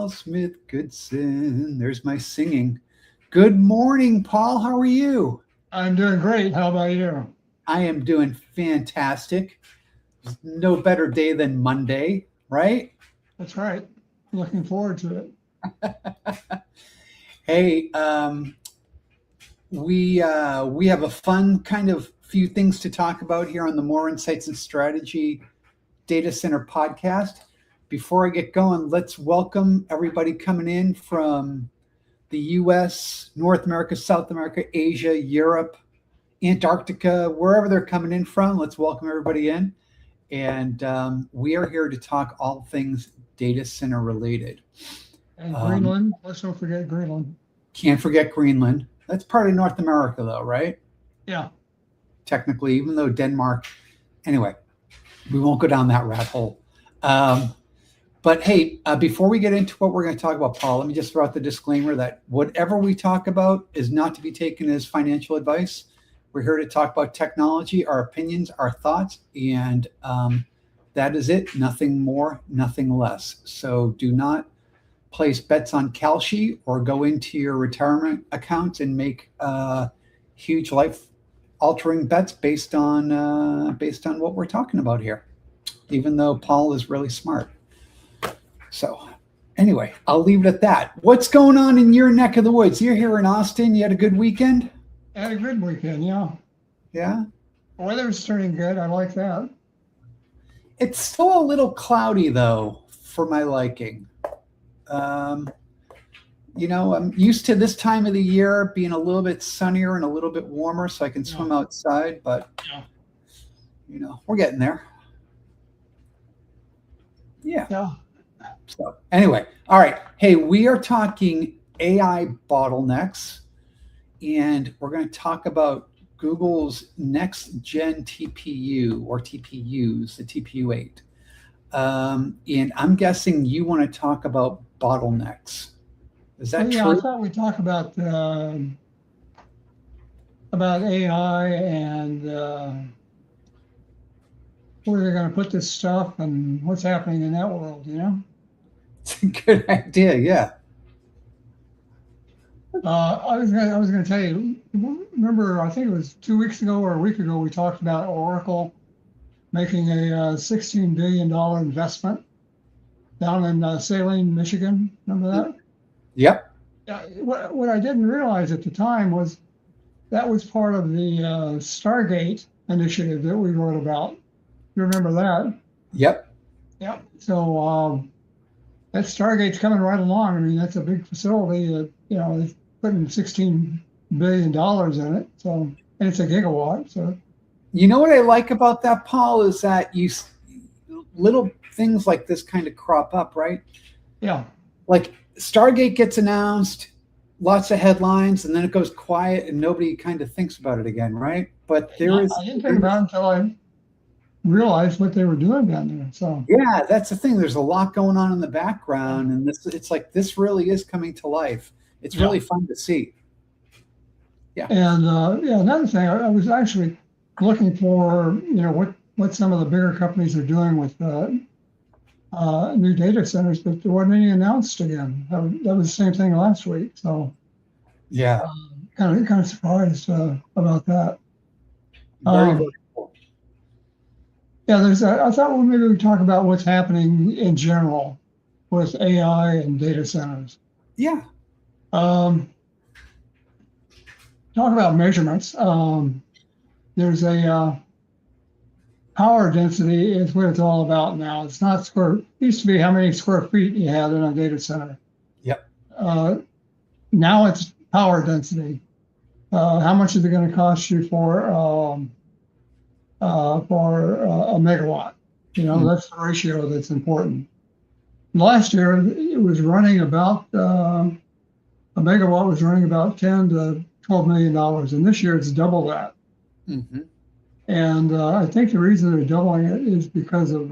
Paul Smith Goodson. There's my singing. Good morning, Paul. How are you? I'm doing great. How about you? I am doing fantastic. There's no better day than Monday, right? That's right. Looking forward to it. Hey, we have a fun kind of few things to talk about here on the More Insights and Strategy Data Center podcast. Before I get going, let's welcome everybody coming in from the U.S., North America, South America, Asia, Europe, Antarctica, wherever they're coming in from. Let's welcome everybody in. And we are here to talk all things data center related. And Greenland. Let's not forget Greenland. Can't forget Greenland. That's part of North America, though, right? Yeah. Technically, even though Denmark. Anyway, we won't go down that rat hole. But hey, before we get into what we're going to talk about, Paul, let me just throw out the disclaimer that whatever we talk about is not to be taken as financial advice. We're here to talk about technology, our opinions, our thoughts, and that is it. Nothing more, nothing less. So do not place bets on Kalshi or go into your retirement accounts and make huge life-altering bets based on what we're talking about here. Even though Paul is really smart. So anyway, I'll leave it at that. What's going on in your neck of the woods? You're here in Austin. You had a good weekend? I had a good weekend, yeah. Yeah? The weather's turning good. I like that. It's still a little cloudy, though, for my liking. I'm used to this time of the year being a little bit sunnier and a little bit warmer so I can swim outside, but, we're getting there. Yeah. So anyway, all right. Hey, we are talking AI bottlenecks, and we're going to talk about Google's next gen TPU or TPUs, the TPU8. And I'm guessing you want to talk about bottlenecks. Is that true? I thought we'd talk about AI and where they're going to put this stuff and what's happening in that world, It's a good idea, yeah. I was going to tell you, remember, I think it was 2 weeks ago or a week ago, we talked about Oracle making a $16 billion investment down in Saline, Michigan. Remember that? Yep. What I didn't realize at the time was that was part of the Stargate initiative that we wrote about. You remember that? Yep. So that Stargate's coming right along. I mean, that's a big facility that, is putting $16 billion in it. So, and it's a gigawatt. So, you know what I like about that, Paul, is that little things like this kind of crop up, right? Yeah. Like Stargate gets announced, lots of headlines, and then it goes quiet and nobody kind of thinks about it again, right? But I didn't think about it until I realized what they were doing down there. So yeah, that's the thing. There's a lot going on in the background, and it's like this really is coming to life. It's really fun to see. Yeah. And another thing, I was actually looking for what some of the bigger companies are doing with new data centers, but there wasn't any announced again. That was the same thing last week. So yeah, kind of surprised about that. Very cool. Yeah, I thought maybe we'd talk about what's happening in general with AI and data centers. Yeah. Talk about measurements. There's a power density is what it's all about now. It's not it used to be how many square feet you had in a data center. Yep. Now it's power density. How much is it going to cost you for a megawatt? That's the ratio that's important. Last year, it was running about a megawatt was running about $10 to $12 million, and this year it's double that. Mm-hmm. And I think the reason they're doubling it is because of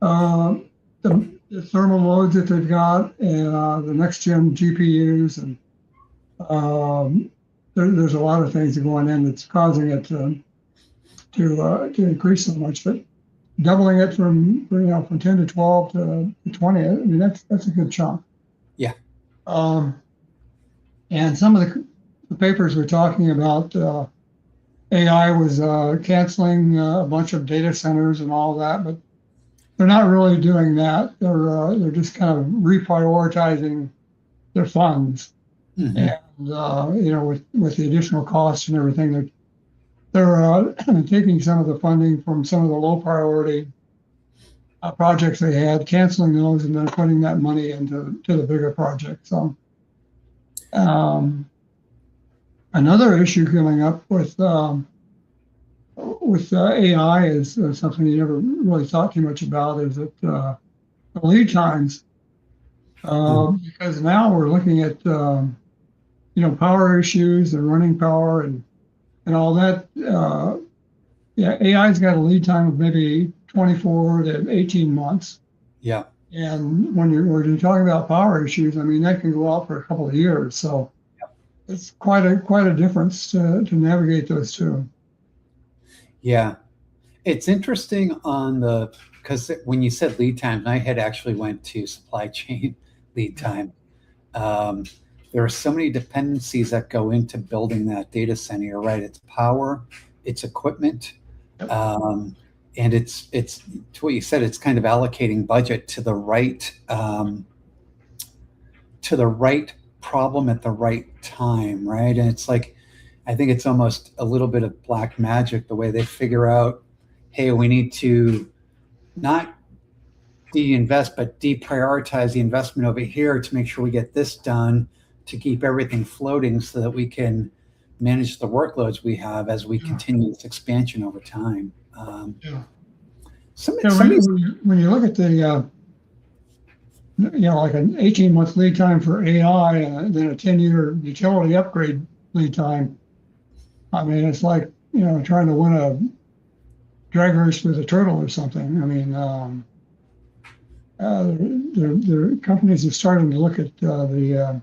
the thermal loads that they've got and the next gen GPUs, and there's a lot of things going in that's causing it to increase so much. But doubling it from 10 to 12 to 20. I mean, that's a good chunk. Yeah. And some of the papers were talking about AI was canceling a bunch of data centers and all that, but they're not really doing that. They're just kind of reprioritizing their funds, Mm-hmm. and with the additional costs and everything, they're taking some of the funding from some of the low priority projects they had, canceling those, and then putting that money into the bigger project. So another issue coming up with AI is something you never really thought too much about, is that the lead times, because now we're looking at power issues and running power and all that. Yeah, AI's got a lead time of maybe 24 to 18 months. Yeah. And when you're talking about power issues, I mean, that can go out for a couple of years. So it's quite a difference to navigate those two. Yeah. It's interesting because when you said lead time, my head actually went to supply chain lead time. There are so many dependencies that go into building that data center. You're right. It's power, it's equipment, and it's to what you said. It's kind of allocating budget to the right problem at the right time, right? And it's like, I think it's almost a little bit of black magic the way they figure out, hey, we need to not de-invest, but deprioritize the investment over here to make sure we get this done, to keep everything floating so that we can manage the workloads we have as we continue this expansion over time. When you look at the like an 18-month lead time for AI and then a 10-year utility upgrade lead time, I mean, it's like trying to win a drag race with a turtle or something. I mean, the companies are starting to look at the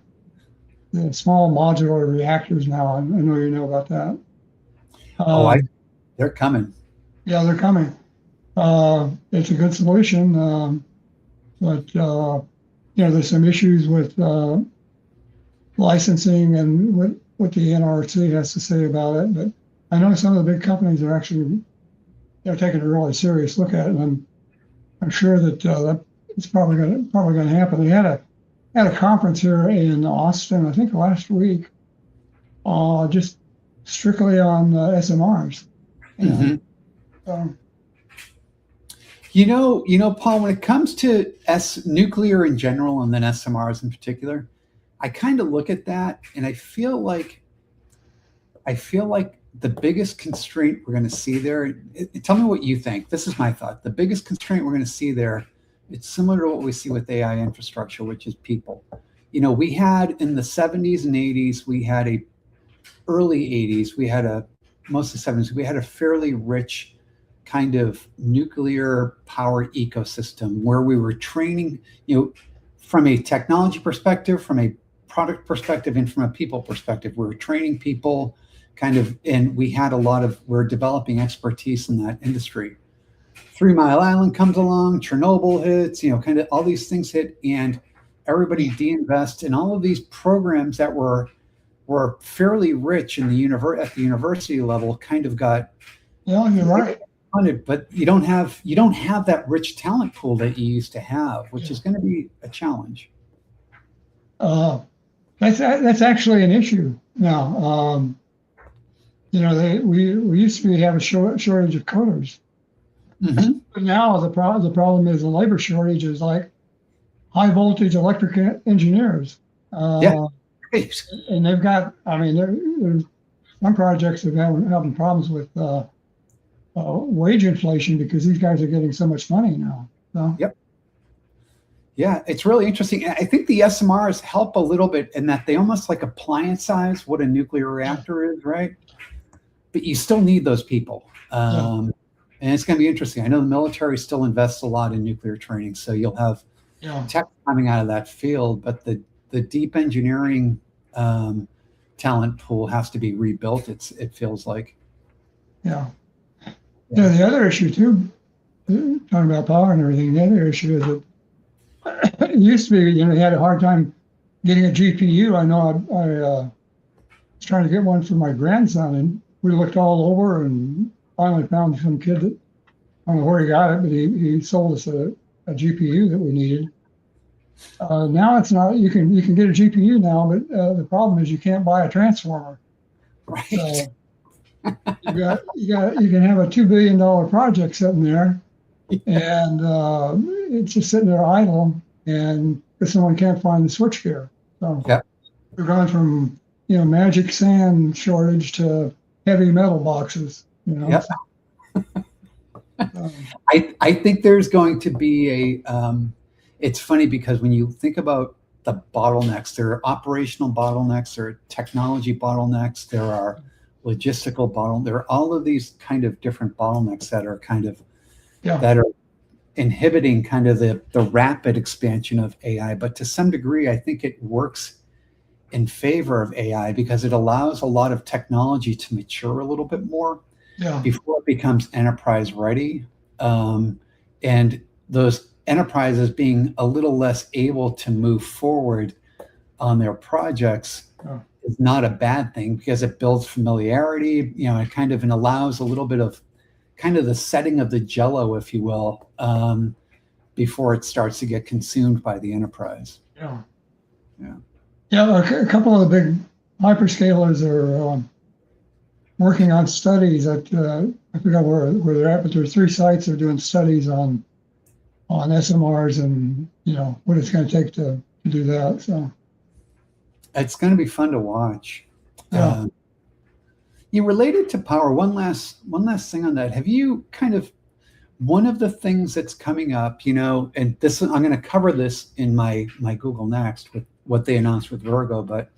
small modular reactors now. I know you know about that. They're coming. Yeah, they're coming. It's a good solution, but there's some issues with licensing and what the NRC has to say about it. But I know some of the big companies are actually taking a really serious look at it, and I'm sure that it's probably going to happen. They had a conference here in Austin, I think last week, just strictly on SMRs. Paul, when it comes to nuclear in general and then SMRs in particular, I kind of look at that and I feel like the biggest constraint we're going to see there, tell me what you think. This is my thought. The biggest constraint we're going to see there, it's similar to what we see with AI infrastructure, which is people. We had in the 70s and 80s, early 80s, most of the 70s, we had a fairly rich kind of nuclear power ecosystem where we were training, from a technology perspective, from a product perspective, and from a people perspective. We were training people and we're developing expertise in that industry. 3 Mile Island comes along, Chernobyl hits, kind of all these things hit, and everybody de-invests, and all of these programs that were fairly rich at the university level kind of got. Yeah, you're right. Funded, but you don't have that rich talent pool that you used to have, which is going to be a challenge. That's actually an issue now. We used to have a shortage of coders. Mm-hmm. But now the problem is the labor shortage is like high voltage electric engineers. And they've got, there's some projects that are having problems with wage inflation because these guys are getting so much money now. So. Yep. Yeah, it's really interesting. I think the SMRs help a little bit in that they almost like appliance-size what a nuclear reactor is, right? But you still need those people. And it's going to be interesting. I know the military still invests a lot in nuclear training, so you'll have tech coming out of that field, but the deep engineering talent pool has to be rebuilt, it feels like. Yeah. The other issue too talking about power and everything, the other issue is that it used to be, you had a hard time getting a GPU. I know I was trying to get one for my grandson, and we looked all over and finally found some kid that, I don't know where he got it, but he sold us a GPU that we needed. Now it's not, you can get a GPU now, but the problem is you can't buy a transformer. Right. So you can have a $2 billion project sitting there, and it's just sitting there idle, and because someone can't find the switchgear. So yeah. we're going from magic sand shortage to heavy metal boxes. Yeah. I think there's going to be it's funny because when you think about the bottlenecks, there are operational bottlenecks, there are technology bottlenecks, there are logistical bottlenecks, there are all of these kind of different bottlenecks that are kind of that are inhibiting kind of the rapid expansion of AI. But to some degree, I think it works in favor of AI because it allows a lot of technology to mature a little bit more before it becomes enterprise ready. And those enterprises being a little less able to move forward on their projects is not a bad thing because it builds familiarity, it kind of allows a little bit of kind of the setting of the jello, if you will, before it starts to get consumed by the enterprise. A couple of the big hyperscalers are working on studies at I forgot where they're at, but there are 3 sites that are doing studies on SMRs and what it's going to take to do that. So it's going to be fun to watch. Related to power, one last thing on that. Have you kind of, one of the things that's coming up, and this, I'm going to cover this in my Google Next with what they announced with Virgo, but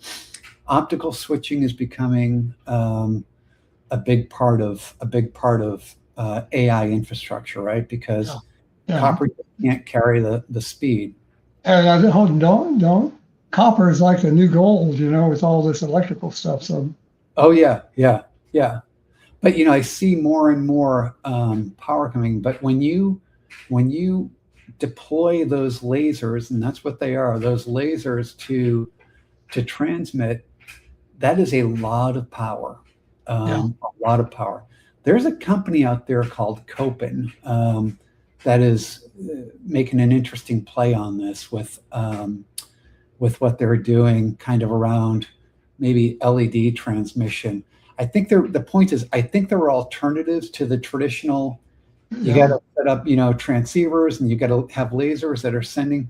optical switching is becoming a big part of AI infrastructure, right? Because copper can't carry the speed. And don't. Copper is like the new gold, with all this electrical stuff. So. Oh yeah. But I see more and more power coming. But when you deploy those lasers, and that's what they are, those lasers to transmit, that is a lot of power. A lot of power. There's a company out there called Copen that is making an interesting play on this with what they're doing kind of around maybe LED transmission. I think the point is, I think there are alternatives to the traditional. You got to set up, transceivers, and you got to have lasers that are sending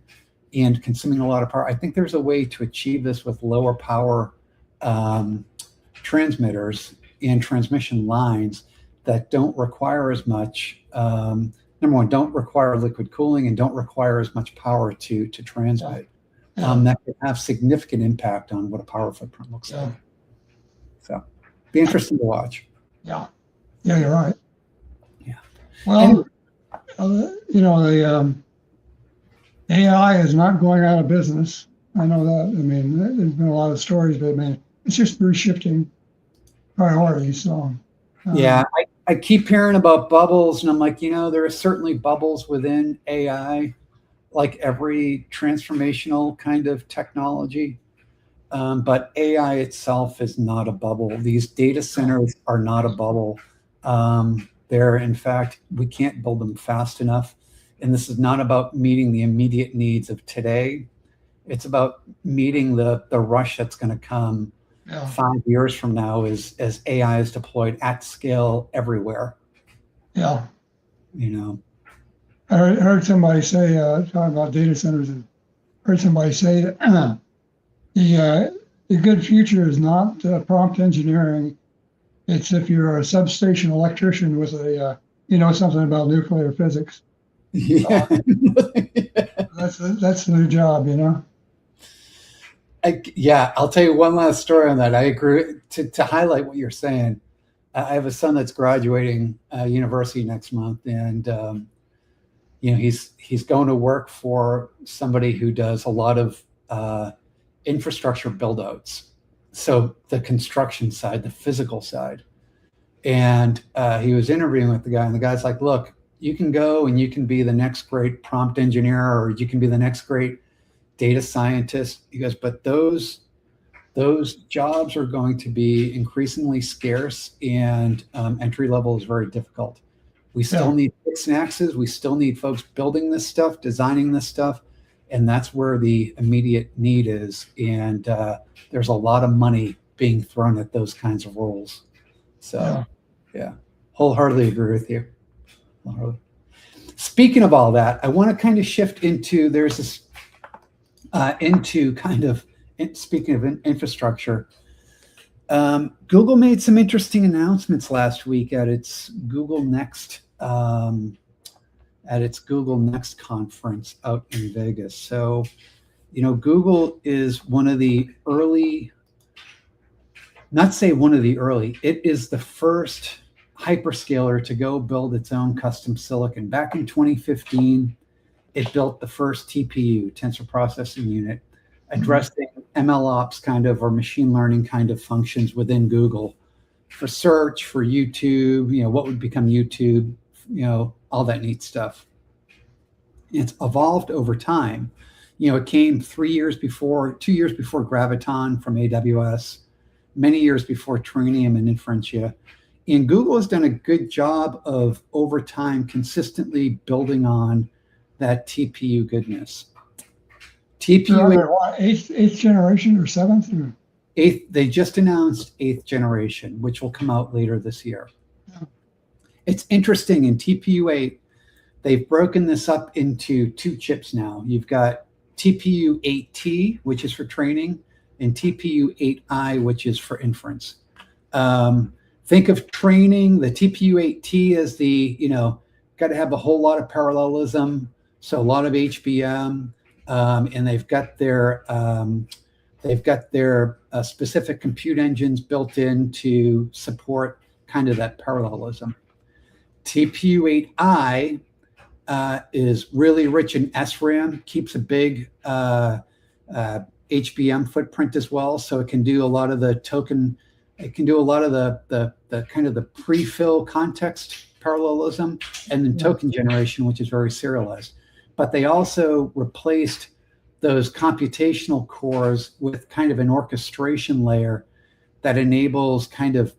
and consuming a lot of power. I think there's a way to achieve this with lower power transmitters and transmission lines that don't require as much. Number one, don't require liquid cooling and don't require as much power to transmit. That could have significant impact on what a power footprint looks like. So, be interesting to watch. Yeah, you're right. Yeah. Well, the AI is not going out of business. I know that. I mean, there's been a lot of stories, but it's just reshifting priorities. So. I keep hearing about bubbles, and I'm like, there are certainly bubbles within AI, like every transformational kind of technology. But AI itself is not a bubble. These data centers are not a bubble. They're, in fact, we can't build them fast enough. And this is not about meeting the immediate needs of today. It's about meeting the rush that's going to come 5 years from now as AI is deployed at scale everywhere. I heard somebody say, talking about data centers, heard somebody say that the good future is not prompt engineering. It's if you're a substation electrician with something about nuclear physics. Yeah. That's the new job, I'll tell you one last story on that. I agree to highlight what you're saying. I have a son that's graduating university next month, and he's going to work for somebody who does a lot of infrastructure build-outs. So the construction side, the physical side. And he was interviewing with the guy, and the guy's like, look, you can go and you can be the next great prompt engineer, or you can be the next great data scientist. He goes, but those jobs are going to be increasingly scarce, and entry level is very difficult. We still need fixed axes. We still need folks building this stuff, designing this stuff, and that's where the immediate need is. And there's a lot of money being thrown at those kinds of roles. So, yeah, wholeheartedly agree with you. Speaking of all that, I want to kind of shift into speaking of infrastructure. Google made some interesting announcements last week at its Google Next conference out in Vegas. So, Google is one of the early, it is the first hyperscaler to go build its own custom silicon. Back in 2015, it built the first TPU, tensor processing unit, addressing MLOps kind of, or machine learning kind of functions within Google for search, for YouTube, what would become YouTube, all that neat stuff. It's evolved over time. It came 2 years before Graviton from AWS, many years before Trainium and Inferentia. And Google has done a good job of, over time, consistently building on that TPU goodness. TPU, eighth generation or seventh? Eighth. They just announced 8th generation, which will come out later this year. Yeah. It's interesting. In TPU 8, they've broken this up into 2 chips now. You've got TPU 8T, which is for training, and TPU 8I, which is for inference. Think of training, the TPU 8T as the, got to have a whole lot of parallelism, so a lot of HBM, and they've got their specific compute engines built in to support kind of that parallelism. TPU 8I is really rich in SRAM, keeps a big HBM footprint as well, so it can do a lot of the token. It can do a lot of the kind of the pre-fill context parallelism, and then token generation, which is very serialized. But they also replaced those computational cores with kind of an orchestration layer that enables kind of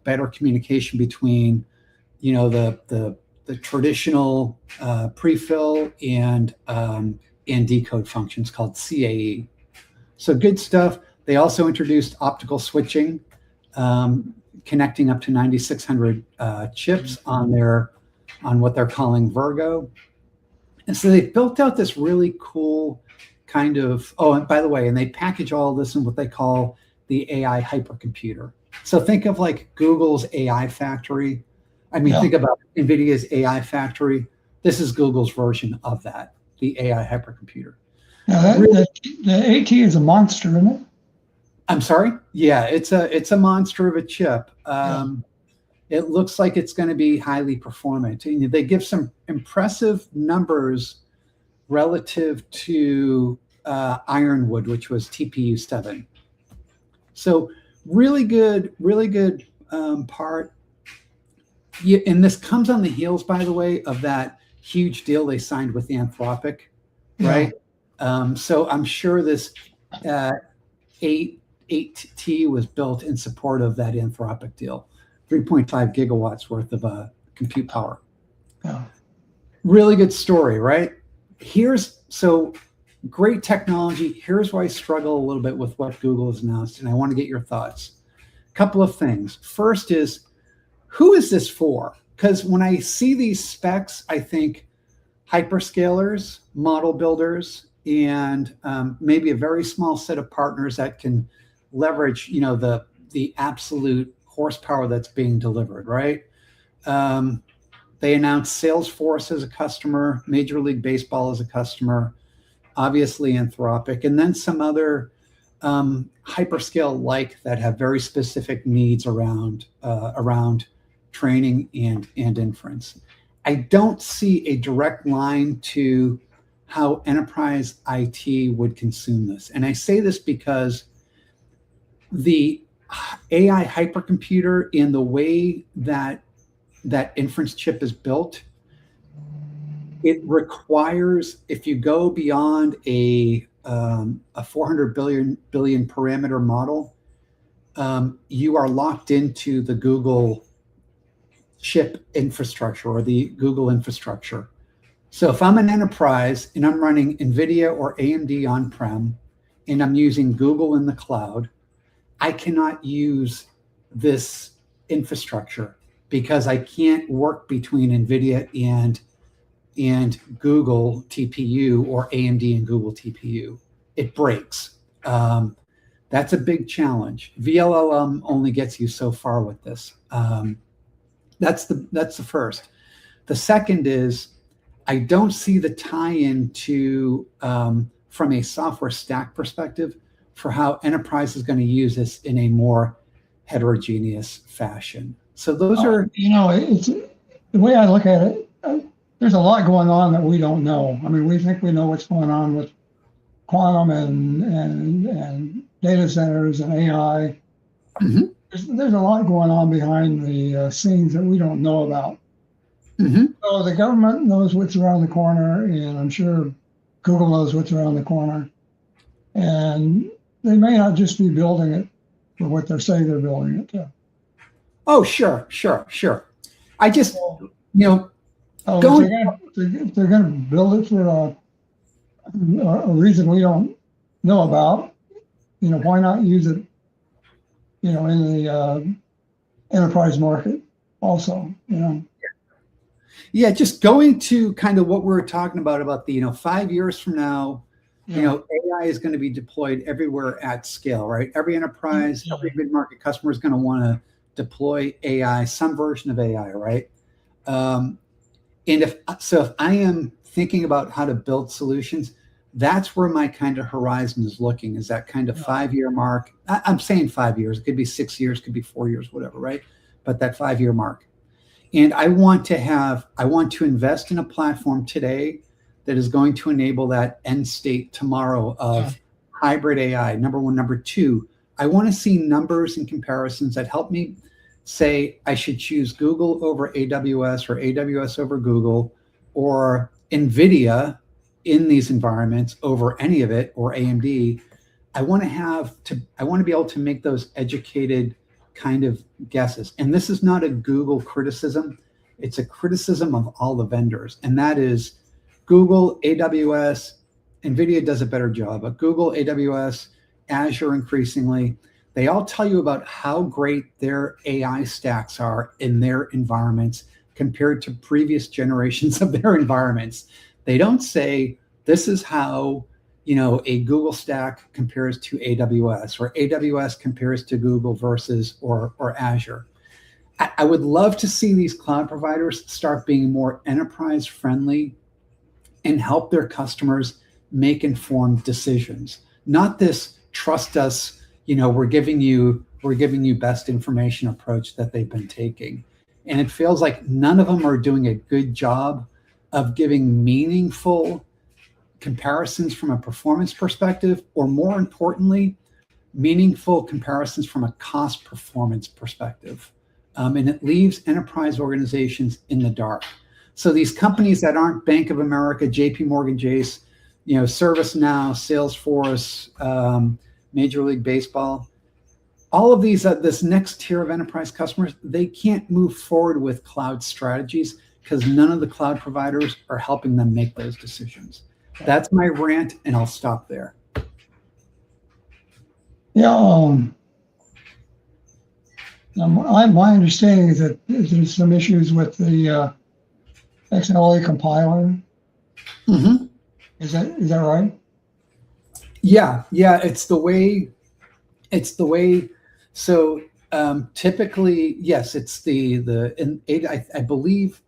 better communication between, the traditional pre-fill and decode functions called CAE. So good stuff. They also introduced optical switching, connecting up to 9,600 chips on what they're calling Virgo. And so they built out this really cool kind of, and by the way, and they package all of this in what they call the AI hypercomputer. So think of like Google's AI factory. Think about NVIDIA's AI factory. This is Google's version of that, the AI hypercomputer. Now the AT is a monster, isn't it? I'm sorry? Yeah, it's a monster of a chip. It looks like it's going to be highly performant. And they give some impressive numbers relative to Ironwood, which was TPU 7. So really good part. Yeah, and this comes on the heels, by the way, of that huge deal they signed with Anthropic, right? So I'm sure this 8T was built in support of that Anthropic deal, 3.5 gigawatts worth of compute power. Yeah. Really good story, right? So great technology. Here's why I struggle a little bit with what Google has announced, and I want to get your thoughts. A couple of things. First is, who is this for? Because when I see these specs, I think hyperscalers, model builders, and maybe a very small set of partners that can leverage, the absolute horsepower that's being delivered, right? They announced Salesforce as a customer, Major League Baseball as a customer, obviously Anthropic, and then some other hyperscale that have very specific needs around training and inference. I don't see a direct line to how enterprise IT would consume this. And I say this because the AI hypercomputer, in the way that inference chip is built, It requires, if you go beyond a 400 billion parameter model, you are locked into the Google chip infrastructure or the Google infrastructure. So if I'm an enterprise and I'm running NVIDIA or AMD on-prem and I'm using Google in the cloud, I cannot use this infrastructure because I can't work between NVIDIA and Google TPU or AMD and Google TPU. It breaks. That's a big challenge. VLLM only gets you so far with this. That's the first. The second is I don't see the tie-in to from a software stack perspective for how enterprise is going to use this in a more heterogeneous fashion. So those are, it's the way I look at it. There's a lot going on that we don't know. I mean, we think we know what's going on with quantum and data centers and AI. mm-hmm. There's a lot going on behind the scenes that we don't know about. Mm-hmm. So the government knows what's around the corner, and I'm sure Google knows what's around the corner. And they may not just be building it for what they're saying they're building it to. Oh, sure. I just, if they're going to build it for a reason we don't know about, why not use it, in the enterprise market also, Yeah, just going to kind of what we were talking about the 5 years from now, AI is going to be deployed everywhere at scale, right? Every enterprise, every mid-market customer is going to want to deploy AI, some version of AI, right? And if I am thinking about how to build solutions, that's where my kind of horizon is looking, is that kind of 5-year mark. I'm saying 5 years, it could be 6 years, could be 4 years, whatever, right? But that 5-year mark. And I want to invest in a platform today that is going to enable that end state tomorrow of hybrid AI, number one. Number two, I want to see numbers and comparisons that help me say I should choose Google over AWS or AWS over Google or NVIDIA in these environments over any of it or AMD. I want to be able to make those educated kind of guesses. And this is not a Google criticism. It's a criticism of all the vendors. And that is Google, AWS, NVIDIA does a better job, but Google, AWS, Azure increasingly, they all tell you about how great their AI stacks are in their environments compared to previous generations of their environments. They don't say this is how a Google stack compares to AWS or AWS compares to Google versus or Azure. I would love to see these cloud providers start being more enterprise friendly and help their customers make informed decisions. Not this trust us, we're giving you best information approach that they've been taking. And it feels like none of them are doing a good job of giving meaningful comparisons from a performance perspective, or more importantly, meaningful comparisons from a cost performance perspective. And it leaves enterprise organizations in the dark. So these companies that aren't Bank of America, JP Morgan Chase, ServiceNow, Salesforce, Major League Baseball, all of these, this next tier of enterprise customers, they can't move forward with cloud strategies because none of the cloud providers are helping them make those decisions. That's my rant, and I'll stop there. Yeah, my understanding is that there's some issues with the XLA compiler. Mm-hmm. Is that right? Yeah, it's the way. So typically, yes, it's I believe.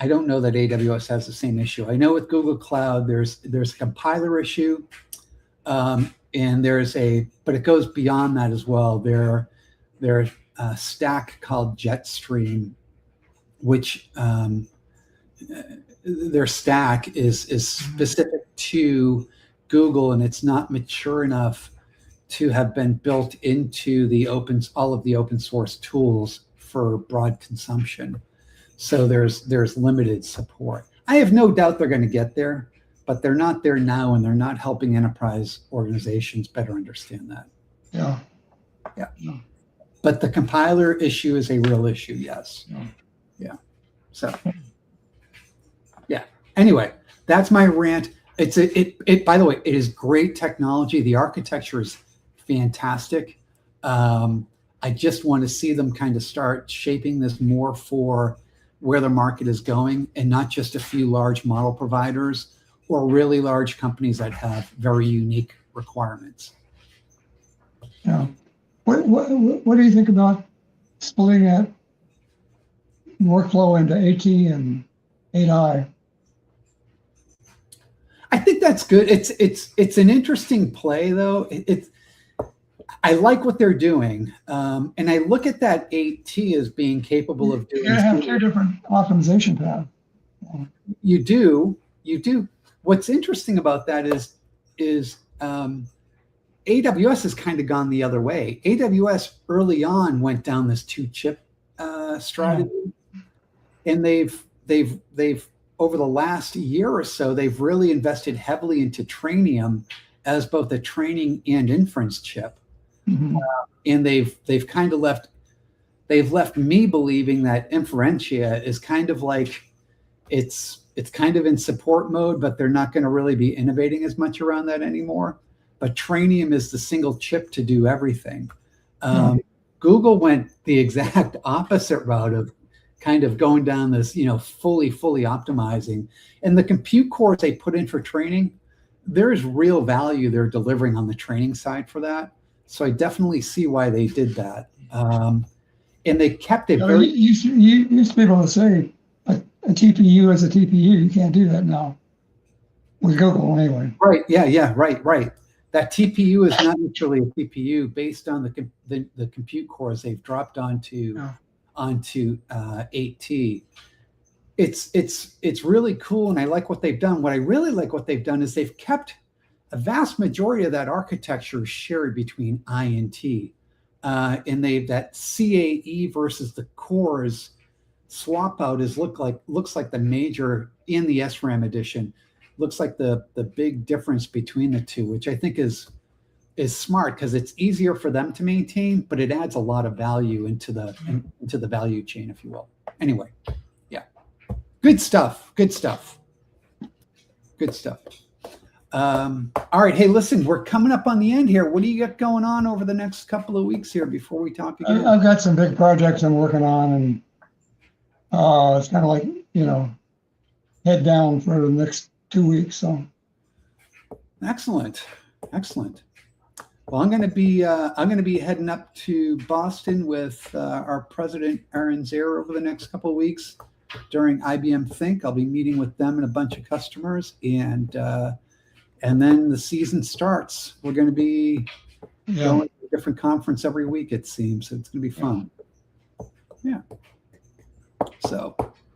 I don't know that AWS has the same issue. I know with Google Cloud, there's a compiler issue, and but it goes beyond that as well. There's a stack called Jetstream, which their stack is specific to Google, and it's not mature enough to have been built into all of the open source tools for broad consumption. So there's limited support. I have no doubt they're going to get there, but they're not there now, and they're not helping enterprise organizations better understand that. Yeah. Yeah. But the compiler issue is a real issue, yes. Yeah. So, yeah. Anyway, that's my rant. It by the way, it is great technology. The architecture is fantastic. I just want to see them kind of start shaping this more for where the market is going, and not just a few large model providers or really large companies that have very unique requirements. Yeah. What do you think about splitting that workflow into AT and 8i? I think that's good. It's an interesting play, though. I like what they're doing, and I look at that 8T as being capable of doing. You have two different optimization paths. You do. What's interesting about that is AWS has kind of gone the other way. AWS early on went down this 2-chip strategy, and they've over the last year or so, they've really invested heavily into Trainium as both a training and inference chip. Mm-hmm. And they've kind of left me believing that Inferentia is kind of like it's kind of in support mode, but they're not going to really be innovating as much around that anymore. But Trainium is the single chip to do everything. Google went the exact opposite route of kind of going down this, fully optimizing. And the compute cores they put in for training, there's real value they're delivering on the training side for that. So I definitely see why they did that. And they kept it very... You used to be able to say a TPU is a TPU. You can't do that now with Google anyway. Right, yeah, right. That TPU is not actually a TPU based on the compute cores they've dropped onto 8T. It's really cool, and I like what they've done. What I really like what they've done is they've kept a vast majority of that architecture shared between I and T, and that CAE versus the cores swap out looks like the major in the SRAM edition. Looks like the big difference between the two, which I think is smart because it's easier for them to maintain, but it adds a lot of value into the value chain, if you will. Anyway, yeah, good stuff. All right, hey, listen, we're coming up on the end here. What do you got going on over the next couple of weeks here before we talk again? I've got some big projects I'm working on, and it's kind of like head down for the next 2 weeks. So excellent. Well, I'm going to be heading up to Boston with our president Aaron Zare over the next couple of weeks during IBM Think. I'll be meeting with them and a bunch of customers, and then the season starts. We're going to be going to a different conference every week, it seems. So it's going to be fun. Yeah. So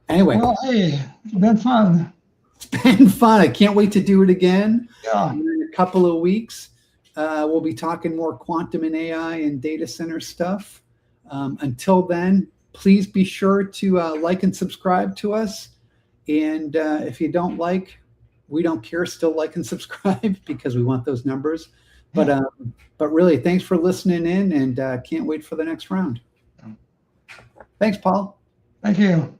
anyway, well, hey, it's been fun. It's been fun. I can't wait to do it again. Yeah. In a couple of weeks. We'll be talking more quantum and AI and data center stuff. Until then, please be sure to like and subscribe to us. And if you don't like, we don't care. Still like and subscribe because we want those numbers. But really, thanks for listening in, and can't wait for the next round. Thanks, Paul. Thank you.